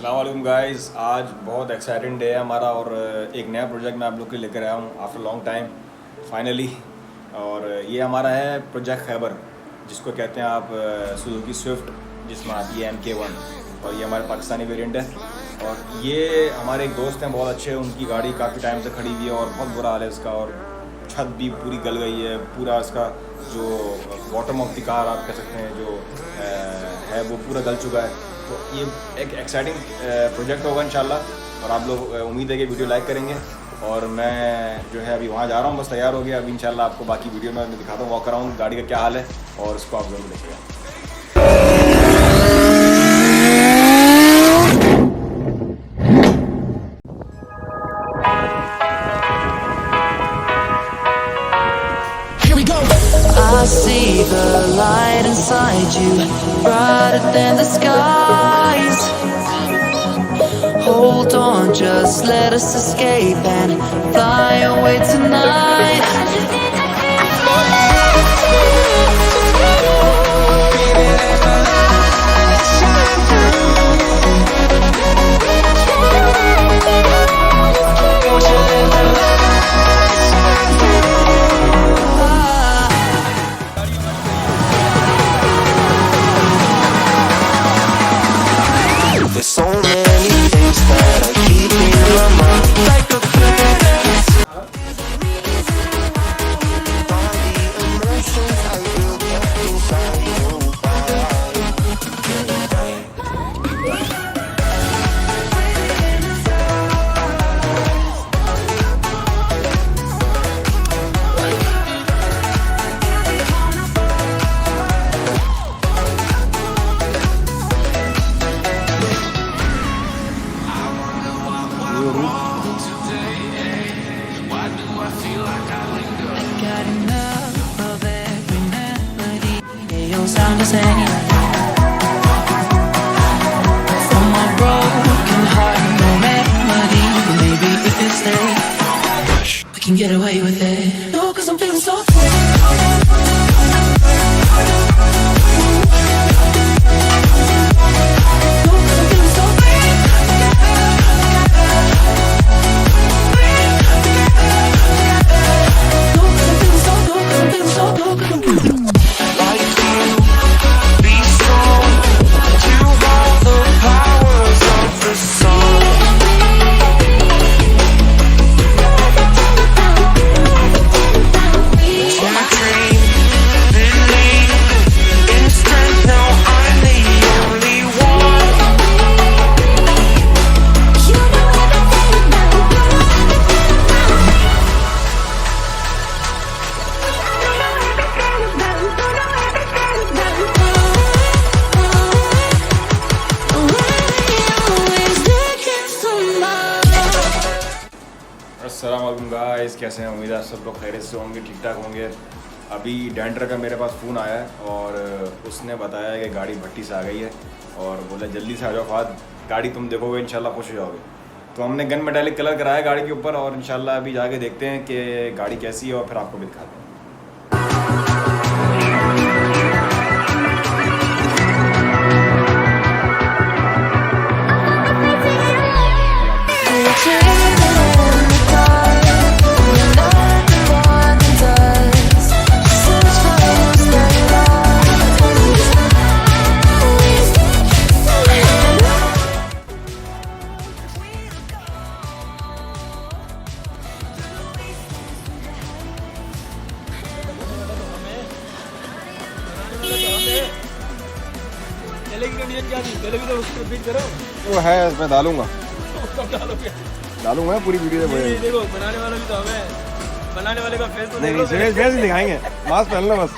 अस्सलाम वालेकुम गाइस, आज बहुत एक्साइटिंग डे है हमारा और एक नया प्रोजेक्ट मैं आप लोग के लिए लेकर आया हूँ आफ्टर लॉन्ग टाइम फाइनली। और ये हमारा है प्रोजेक्ट खैबर, जिसको कहते हैं आप सुजुकी स्विफ्ट, जिसमें आती है MK1 और ये हमारे पाकिस्तानी वेरिएंट है। और ये हमारे एक दोस्त हैं बहुत अच्छे, उनकी गाड़ी काफ़ी टाइम से खड़ी हुई है और बहुत बुरा हाल है इसका, और छत भी पूरी गल गई है, पूरा इसका जो बॉटम ऑफ द कार आप कह सकते हैं जो है वो पूरा गल चुका है। तो ये एक एक्साइटिंग प्रोजेक्ट होगा इंशाल्लाह, और आप लोग उम्मीद है कि वीडियो लाइक करेंगे। और मैं जो है अभी वहाँ जा रहा हूँ, बस तैयार हो गया, अभी इंशाल्लाह आपको बाकी वीडियो में दिखाता हूँ वॉक अराउंड गाड़ी का क्या हाल है, और इसको आप जरूर देखिएगा। I see the light inside you, brighter than the skies. Hold on, just let us escape and fly away tonight. There's so many things that I keep in my mind, like a past. All the emotions I built up inside you. Got enough of every melody. They all sound the same. From my broken heart, no remedy. Maybe if we stay, we can get away with it. No, 'cause I'm feeling so free. अस्सलाम वालेकुम guys, कैसे हैं? उम्मीद है सब लोग खैरियत से होंगे, ठीक ठाक होंगे। अभी डेंटर का मेरे पास फ़ोन आया है और उसने बताया कि गाड़ी भट्टी से आ गई है और बोला जल्दी से आ जाओ फाद, गाड़ी तुम देखोगे इंशाल्लाह खुश हो जाओगे। तो हमने गन मेटालिक कलर कराया गाड़ी के ऊपर और इंशाल्लाह अभी जाके देखते हैं कि गाड़ी कैसी है और फिर आपको भी दिखाते हैं। वो है मैं डालूंगा पूरी वीडियो में। देखो बनाने वाला भी तो हमें, बनाने वाले का फेस तो नहीं, फेस दिखाएंगे, मास्क पहन लो बस।